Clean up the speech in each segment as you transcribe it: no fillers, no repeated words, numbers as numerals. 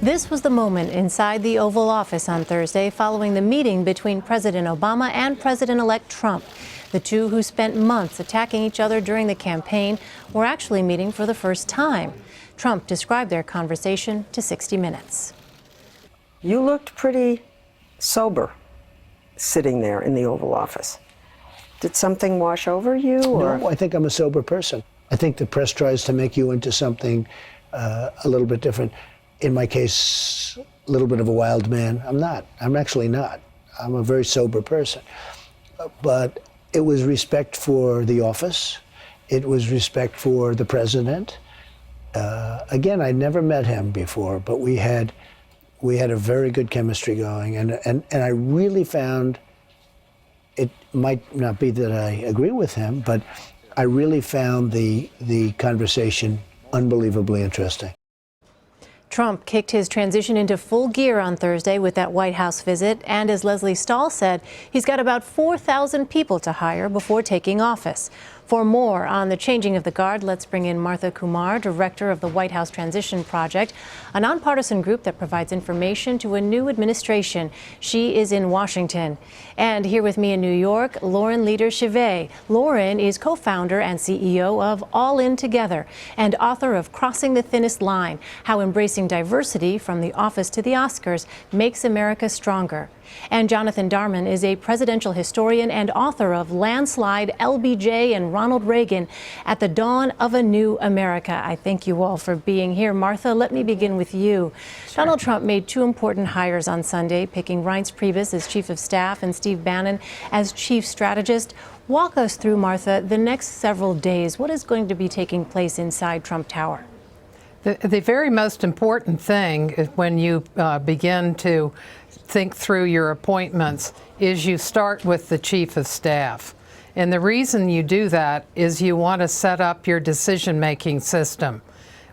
This was the moment inside the Oval Office on Thursday following the meeting between President Obama and President-elect Trump. The two, who spent months attacking each other during the campaign, were actually meeting for the first time. Trump described their conversation to 60 Minutes. You looked pretty sober sitting there in the Oval Office. Did something wash over you? Or? No, I think I'm a sober person. I think the press tries to make you into something a little bit different. In my case, a little bit of a wild man. I'm not. I'm actually not. I'm a very sober person. But it was respect for the office. It was respect for the president. Again, I'd never met him before, but we had a very good chemistry going, and I really found, it might not be that I agree with him, but I really found the conversation unbelievably interesting. Trump kicked his transition into full gear on Thursday with that White House visit, and as Leslie Stahl said, he's got about 4,000 people to hire before taking office. For more on the changing of the guard, let's bring in Martha Kumar, director of the White House Transition Project, a nonpartisan group that provides information to a new administration. She is in Washington. And here with me in New York, Lauren Leader-Chivée. Lauren is co-founder and CEO of All In Together and author of Crossing the Thinnest Line: How Embracing Diversity from the Office to the Oscars Makes America Stronger. And Jonathan Darman is a presidential historian and author of Landslide, LBJ, and Ronald Reagan at the Dawn of a New America. I thank you all for being here. Martha, let me begin with you. Sure. Donald Trump made two important hires on Sunday, picking Reince Priebus as chief of staff and Steve Bannon as chief strategist. Walk us through, Martha, the next several days. What is going to be taking place inside Trump Tower? The very most important thing is when you begin to think through your appointments is you start with the chief of staff. And the reason you do that is you want to set up your decision-making system.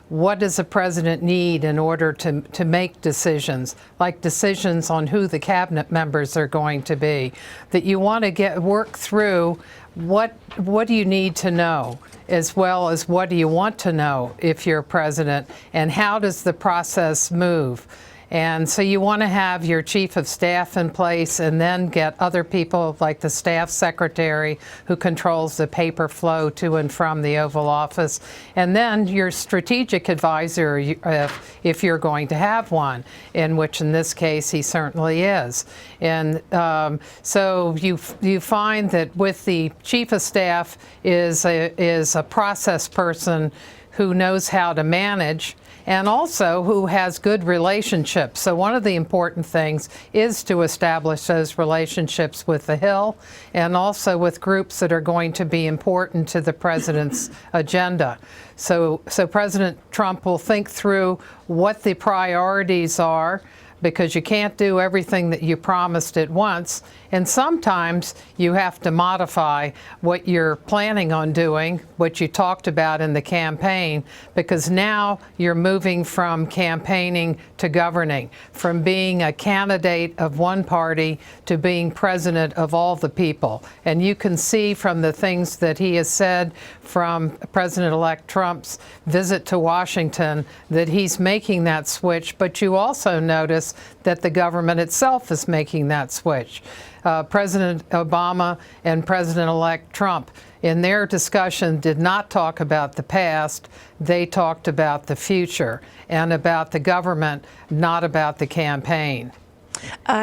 What does the president need in order to make decisions, like decisions on who the cabinet members are going to be? That you want to work through what do you need to know, as well as what do you want to know if you're president, and how does the process move? And so you want to have your chief of staff in place and then get other people like the staff secretary who controls the paper flow to and from the Oval Office, and then your strategic advisor if you're going to have one, in which in this case he certainly is. And so you find that with the chief of staff is a process person who knows how to manage, and also who has good relationships. So one of the important things is to establish those relationships with the Hill and also with groups that are going to be important to the president's agenda. So President Trump will think through what the priorities are, because you can't do everything that you promised at once. And sometimes you have to modify what you're planning on doing, what you talked about in the campaign, because now you're moving from campaigning to governing, from being a candidate of one party to being president of all the people. And you can see from the things that he has said from President-elect Trump's visit to Washington that he's making that switch, but you also notice that the government itself is making that switch. President Obama and President-elect Trump, in their discussion, did not talk about the past. They talked about the future and about the government, not about the campaign.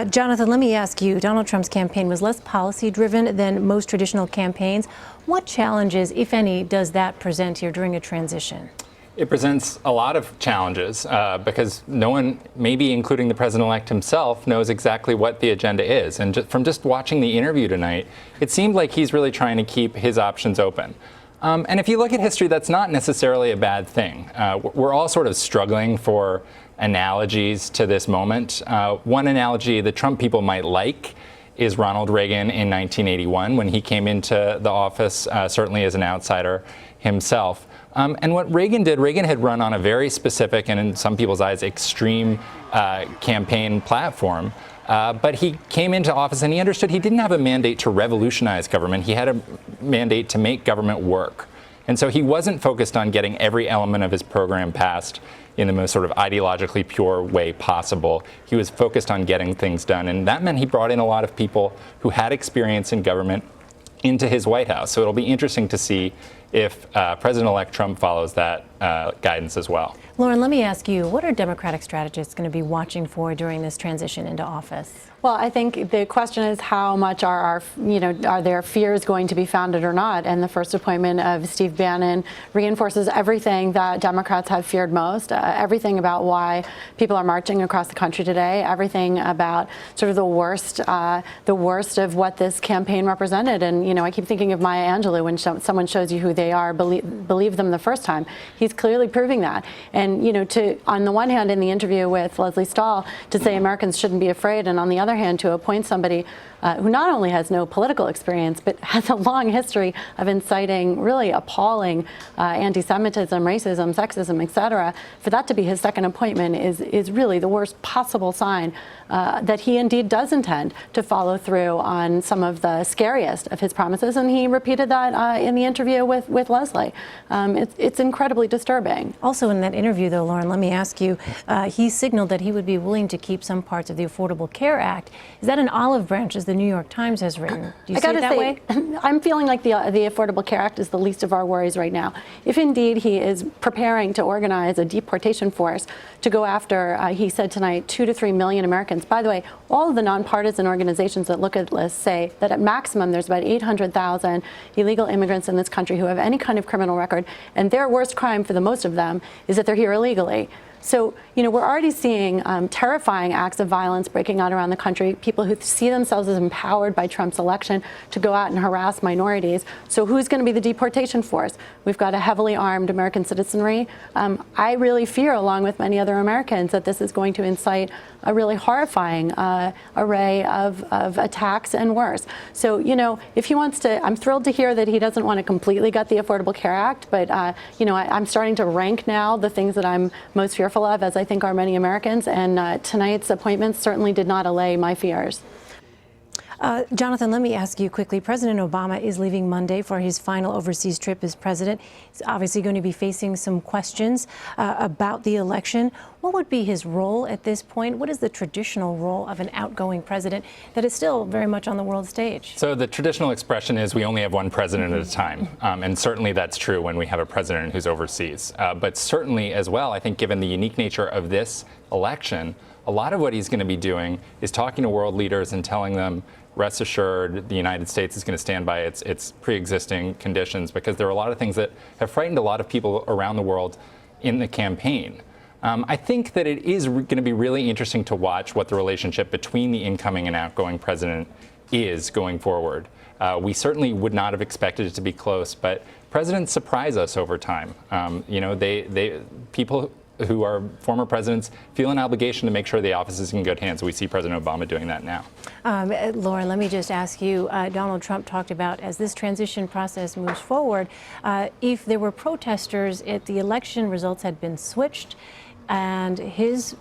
Jonathan, let me ask you, Donald Trump's campaign was less policy-driven than most traditional campaigns. What challenges, if any, does that present here during a transition? It presents a lot of challenges because no one, maybe including the president-elect himself, knows exactly what the agenda is. And from just watching the interview tonight, it seemed like he's really trying to keep his options open. And if you look at history, that's not necessarily a bad thing. We're all sort of struggling for analogies to this moment. One analogy the Trump people might like is Ronald Reagan in 1981 when he came into the office, certainly as an outsider himself. And what Reagan did, Reagan had run on a very specific and in some people's eyes extreme campaign platform. But he came into office and he understood he didn't have a mandate to revolutionize government. He had a mandate to make government work. And so he wasn't focused on getting every element of his program passed in the most sort of ideologically pure way possible. He was focused on getting things done. And that meant he brought in a lot of people who had experience in government into his White House. So it'll be interesting to see if President-elect Trump follows that guidance as well. Lauren, let me ask you, what are Democratic strategists going to be watching for during this transition into office? Well, I think the question is how much are their fears going to be founded or not? And the first appointment of Steve Bannon reinforces everything that Democrats have feared most, everything about why people are marching across the country today, everything about sort of the worst of what this campaign represented. And, I keep thinking of Maya Angelou, when someone shows you who they are, believe them the first time. He's clearly proving that. And, on the one hand, in the interview with Leslie Stahl, to say Americans shouldn't be afraid, and on the other hand, to appoint somebody who not only has no political experience, but has a long history of inciting really appalling anti-Semitism, racism, sexism, et cetera, for that to be his second appointment is really the worst possible sign that he indeed does intend to follow through on some of the scariest of his promises. And he repeated that in the interview with Leslie. It's incredibly disturbing. Also in that interview, though, Lauren, let me ask you, he signaled that he would be willing to keep some parts of the Affordable Care Act. Is that an olive branch, as the New York Times has written? Do you see it that way? I'm feeling like the Affordable Care Act is the least of our worries right now. If indeed he is preparing to organize a deportation force to go after, he said tonight, 2 to 3 million Americans. By the way, all of the nonpartisan organizations that look at this say that at maximum there's about 800,000 illegal immigrants in this country who have any kind of criminal record, and their worst crime for the most of them is that they're here illegally. So, we're already seeing terrifying acts of violence breaking out around the country, people who see themselves as empowered by Trump's election to go out and harass minorities. So who's going to be the deportation force? We've got a heavily armed American citizenry. I really fear, along with many other Americans, that this is going to incite a really horrifying array of attacks and worse. So, if he wants to, I'm thrilled to hear that he doesn't want to completely gut the Affordable Care Act, but, I'm starting to rank now the things that I'm most fearful of, as I think are many Americans, and tonight's appointments certainly did not allay my fears. Jonathan, let me ask you quickly. President Obama is leaving Monday for his final overseas trip as president. He's obviously going to be facing some questions about the election. What would be his role at this point? What is the traditional role of an outgoing president that is still very much on the world stage? So the traditional expression is we only have one president at a time. And certainly that's true when we have a president who's overseas. But certainly as well, I think given the unique nature of this election, a lot of what he's going to be doing is talking to world leaders and telling them, rest assured, the United States is going to stand by its pre-existing conditions, because there are a lot of things that have frightened a lot of people around the world in the campaign. I think that it is going to be really interesting to watch what the relationship between the incoming and outgoing president is going forward. We certainly would not have expected it to be close, but presidents surprise us over time. People who are former presidents feel an obligation to make sure the office is in good hands. We see President Obama doing that now. Lauren, let me just ask you, Donald Trump talked about, as this transition process moves forward, if there were protesters, if the election results had been switched and his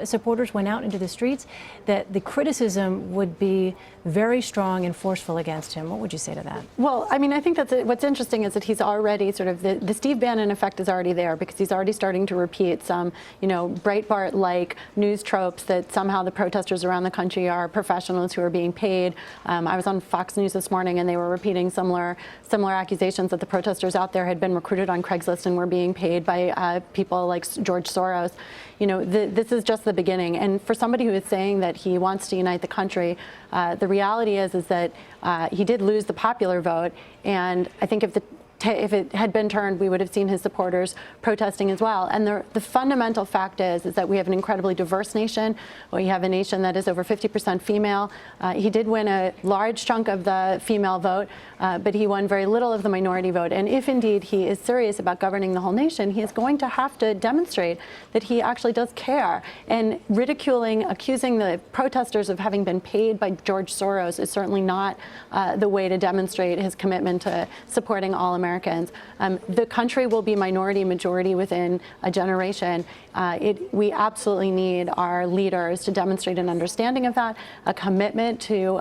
supporters went out into the streets, that the criticism would be very strong and forceful against him. What would you say to that? Well, I mean, I think that what's interesting is that he's already sort of, the Steve Bannon effect is already there, because he's already starting to repeat some, Breitbart-like news tropes that somehow the protesters around the country are professionals who are being paid. I was on Fox News this morning, and they were repeating similar accusations that the protesters out there had been recruited on Craigslist and were being paid by people like George Soros. This is just the beginning. And for somebody who is saying that he wants to unite the country, the reality is that he did lose the popular vote. And I think if it had been turned, we would have seen his supporters protesting as well. And the fundamental fact is that we have an incredibly diverse nation. We have a nation that is over 50% female. He did win a large chunk of the female vote, but he won very little of the minority vote. And if indeed he is serious about governing the whole nation, he is going to have to demonstrate that he actually does care. And accusing the protesters of having been paid by George Soros is certainly not the way to demonstrate his commitment to supporting all Americans Americans. The country will be minority majority within a generation. We absolutely need our leaders to demonstrate an understanding of that, a commitment to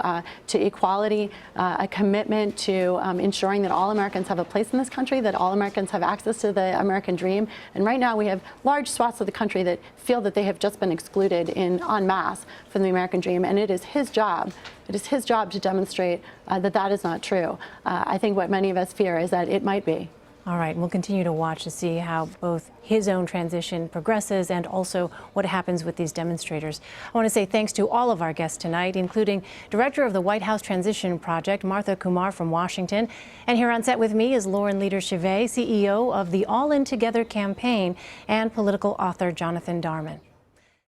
equality, a commitment to ensuring that all Americans have a place in this country, that all Americans have access to the American dream. And right now we have large swaths of the country that feel that they have just been excluded en masse from the American dream, and it is his job. It is his job to demonstrate that that is not true. I think what many of us fear is that it might be. All right, we'll continue to watch to see how both his own transition progresses and also what happens with these demonstrators. I want to say thanks to all of our guests tonight, including Director of the White House Transition Project, Martha Kumar from Washington. And here on set with me is Lauren Leader-Chivée, CEO of the All In Together campaign, and political author Jonathan Darman.